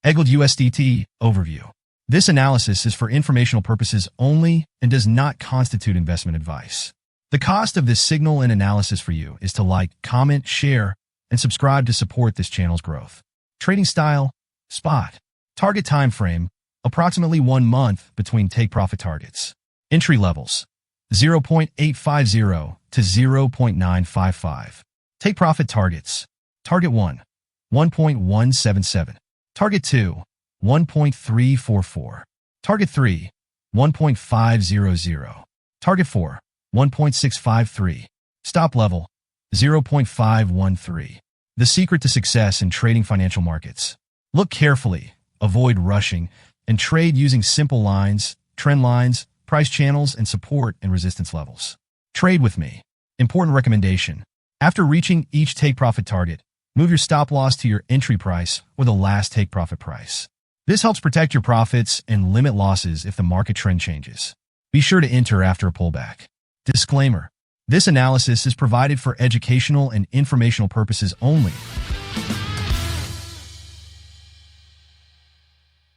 Egld USDT Overview. This analysis is for informational purposes only and does not constitute investment advice. The cost of this signal and analysis for you is to like, comment, share, and subscribe to support this channel's growth. Trading style, spot. Target time frame, approximately 1 month between take-profit targets. Entry levels, 0.850 to 0.955. Take-profit targets. Target 1, 1.177. Target 2, 1.344. Target 3, 1.500. Target 4, 1.653. Stop level, 0.513. The secret to success in trading financial markets. Look carefully, avoid rushing, and trade using simple lines, trend lines, price channels, and support and resistance levels. Trade with me. Important recommendation. After reaching each take-profit target, move your stop loss to your entry price or the last take-profit price. This helps protect your profits and limit losses if the market trend changes. Be sure to enter after a pullback. Disclaimer. This analysis is provided for educational and informational purposes only.